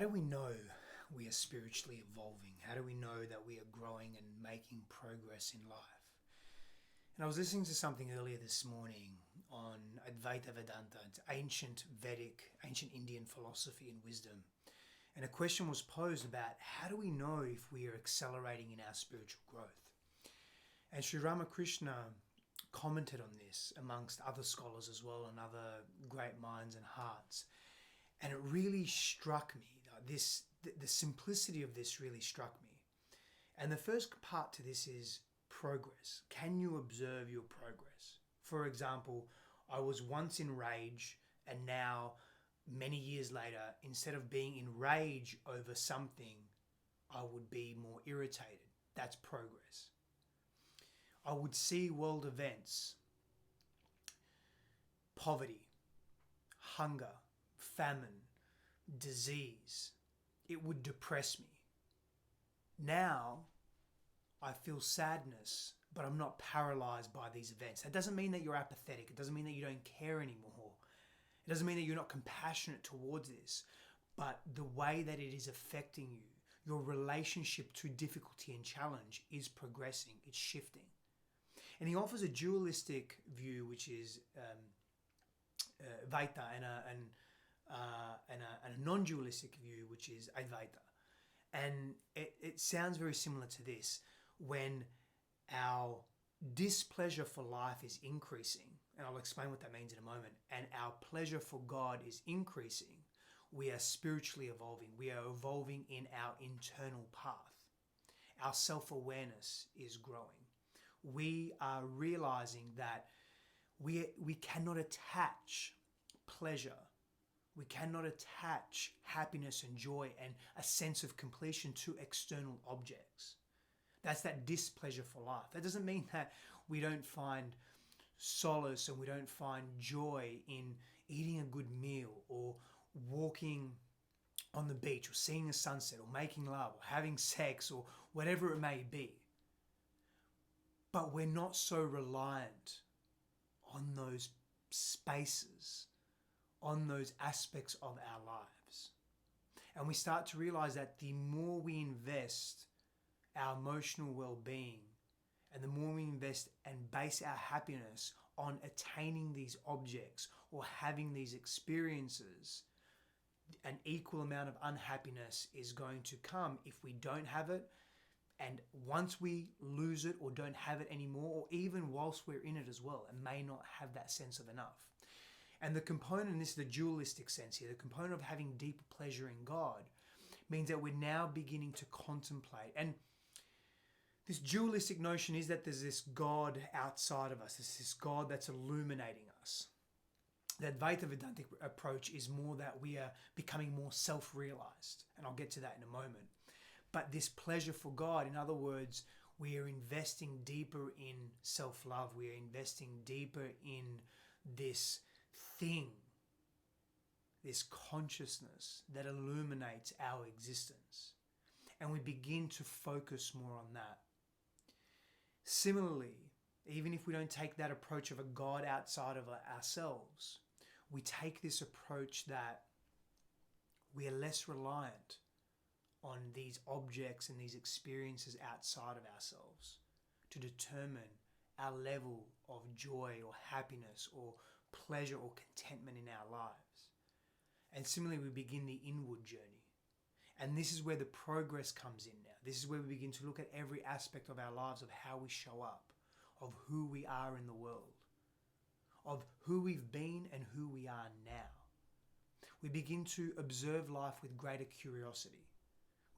How do we know we are spiritually evolving? How do we know that we are growing and making progress in life? And I was listening to something earlier this morning on Advaita Vedanta. It's ancient Vedic, ancient Indian philosophy and wisdom. And a question was posed about how do we know if we are accelerating in our spiritual growth? And Sri Ramakrishna commented on this amongst other scholars as well and other great minds and hearts. And it really struck me, the simplicity of this really struck me. And the first part to this is progress. Can you observe your progress? For example, I was once in rage and now, many years later, instead of being in rage over something, I would be more irritated. That's progress. I would see world events, poverty, hunger, famine, disease. It would depress me. Now, I feel sadness, but I'm not paralyzed by these events. That doesn't mean that you're apathetic. It doesn't mean that you don't care anymore. It doesn't mean that you're not compassionate towards this. But the way that it is affecting you, your relationship to difficulty and challenge is progressing. It's shifting. And he offers a dualistic view, which is Vaita, and a non-dualistic view, which is Advaita. And it sounds very similar to this. When our displeasure for life is increasing, and I'll explain what that means in a moment, and our pleasure for God is increasing, we are spiritually evolving. We are evolving in our internal path. Our self-awareness is growing. We are realizing that we cannot attach pleasure. We cannot attach happiness and joy and a sense of completion to external objects. That's that displeasure for life. That doesn't mean that we don't find solace and we don't find joy in eating a good meal or walking on the beach or seeing a sunset or making love or having sex or whatever it may be. But we're not so reliant on those spaces, on those aspects of our lives. And we start to realize that the more we invest our emotional well-being and the more we invest and base our happiness on attaining these objects or having these experiences, an equal amount of unhappiness is going to come if we don't have it. And once we lose it or don't have it anymore, or even whilst we're in it as well, and may not have that sense of enough. And the component, and this is the dualistic sense here, the component of having deeper pleasure in God means that we're now beginning to contemplate. And this dualistic notion is that there's this God outside of us. There's this God that's illuminating us. That Advaita Vedantic approach is more that we are becoming more self-realized. And I'll get to that in a moment. But this pleasure for God, in other words, we are investing deeper in self-love. We are investing deeper in this thing, this consciousness that illuminates our existence. And we begin to focus more on that. Similarly, even if we don't take that approach of a God outside of ourselves, we take this approach that we are less reliant on these objects and these experiences outside of ourselves to determine our level of joy or happiness or pleasure or contentment in our lives. And similarly, we begin the inward journey. And this is where the progress comes in now. This is where we begin to look at every aspect of our lives, of how we show up, of who we are in the world, of who we've been and who we are now. We begin to observe life with greater curiosity.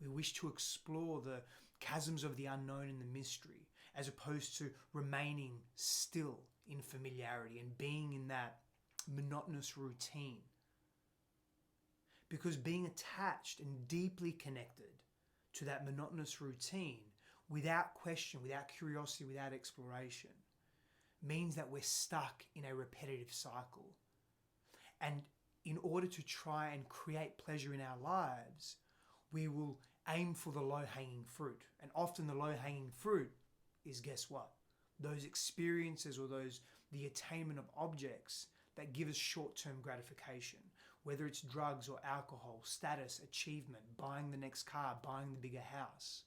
We wish to explore the chasms of the unknown and the mystery, as opposed to remaining still in familiarity and being in that monotonous routine. Because being attached and deeply connected to that monotonous routine, without question, without curiosity, without exploration, means that we're stuck in a repetitive cycle. And in order to try and create pleasure in our lives, we will aim for the low-hanging fruit. And often the low-hanging fruit is, guess what? Those experiences or the attainment of objects that give us short-term gratification. whether it's drugs or alcohol, status, achievement, buying the next car, buying the bigger house.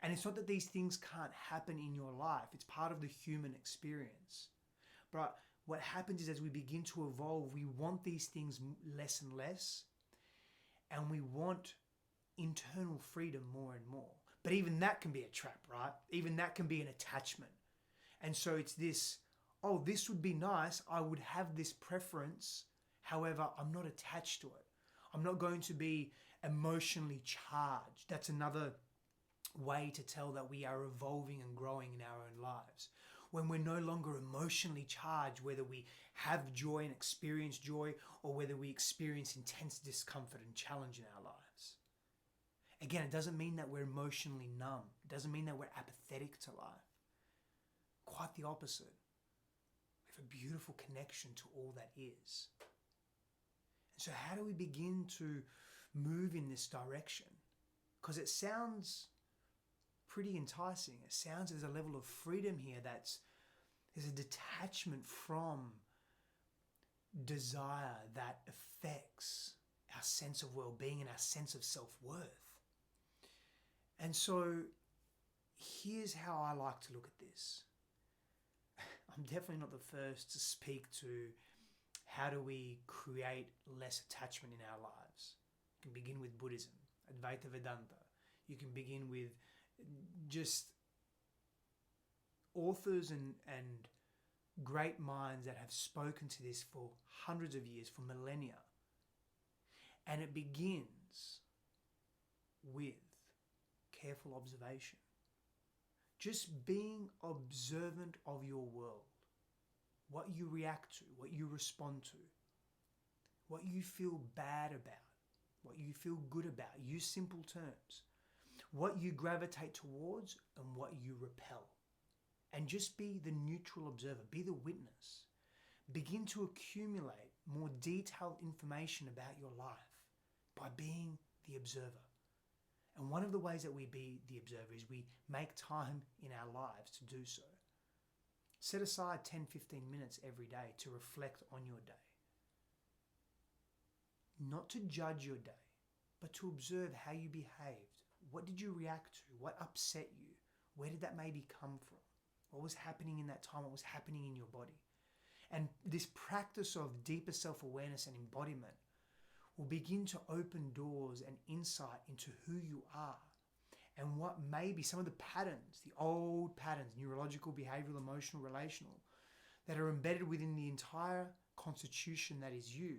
And it's not that these things can't happen in your life. It's part of the human experience. But what happens is as we begin to evolve, we want these things less and less, and we want internal freedom more and more. But even that can be a trap, right? Even that can be an attachment. And so it's this, oh, this would be nice. I would have this preference. However, I'm not attached to it. I'm not going to be emotionally charged. That's another way to tell that we are evolving and growing in our own lives. When we're no longer emotionally charged, whether we have joy and experience joy, or whether we experience intense discomfort and challenge in our lives. Again, it doesn't mean that we're emotionally numb. It doesn't mean that we're apathetic to life. Quite the opposite. We have a beautiful connection to all that is. And so how do we begin to move in this direction? Because it sounds pretty enticing. It sounds there's a level of freedom here there's a detachment from desire that affects our sense of well-being and our sense of self-worth. And so here's how I like to look at this. I'm definitely not the first to speak to how do we create less attachment in our lives. You can begin with Buddhism, Advaita Vedanta. You can begin with just authors and great minds that have spoken to this for hundreds of years, for millennia. And it begins with careful observation. Just being observant of your world. What you react to, what you respond to, what you feel bad about, what you feel good about. Use simple terms. What you gravitate towards and what you repel. And just be the neutral observer, be the witness. Begin to accumulate more detailed information about your life by being the observer. And one of the ways that we be the observer is we make time in our lives to do so. Set aside 10-15 minutes every day to reflect on your day. Not to judge your day, but to observe how you behaved. What did you react to? What upset you? Where did that maybe come from? What was happening in that time? What was happening in your body? And this practice of deeper self-awareness and embodiment will begin to open doors and insight into who you are and what may be some of the patterns, the old patterns, neurological, behavioral, emotional, relational, that are embedded within the entire constitution that is you,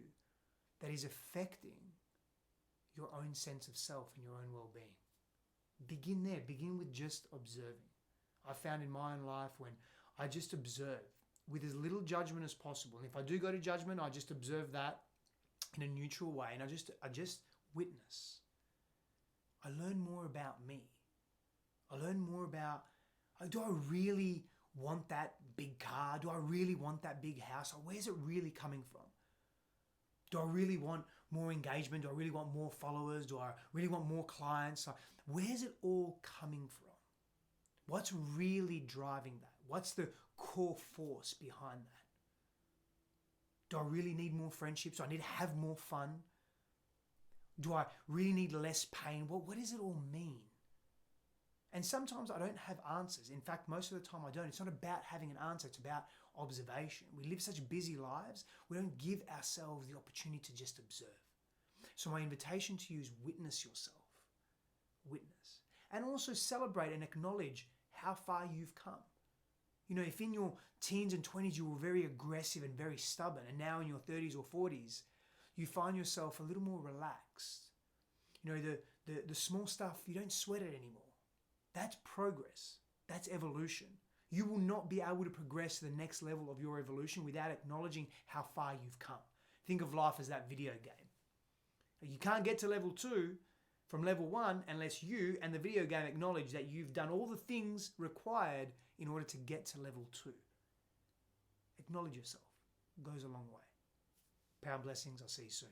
that is affecting your own sense of self and your own well-being. Begin there. Begin with just observing. I found in my own life when I just observe with as little judgment as possible. And if I do go to judgment, I just observe that in a neutral way, and I just witness. I learn more about me. I learn more about, do I really want that big car? Do I really want that big house? Or where's it really coming from? Do I really want more engagement? Do I really want more followers? Do I really want more clients? Where's it all coming from? What's really driving that? What's the core force behind that? Do I really need more friendships? Do I need to have more fun? Do I really need less pain? What does it all mean? And sometimes I don't have answers. In fact, most of the time I don't. It's not about having an answer. It's about observation. We live such busy lives. We don't give ourselves the opportunity to just observe. So my invitation to you is witness yourself. Witness. And also celebrate and acknowledge how far you've come. You know, if in your teens and 20s you were very aggressive and very stubborn, and now in your 30s or 40s, you find yourself a little more relaxed. You know, the small stuff, you don't sweat it anymore. That's progress. That's evolution. You will not be able to progress to the next level of your evolution without acknowledging how far you've come. Think of life as that video game. You can't get to level 2 from level 1 unless you and the video game acknowledge that you've done all the things required in order to get to level 2. Acknowledge yourself. It goes a long way. Power and blessings. I'll see you soon.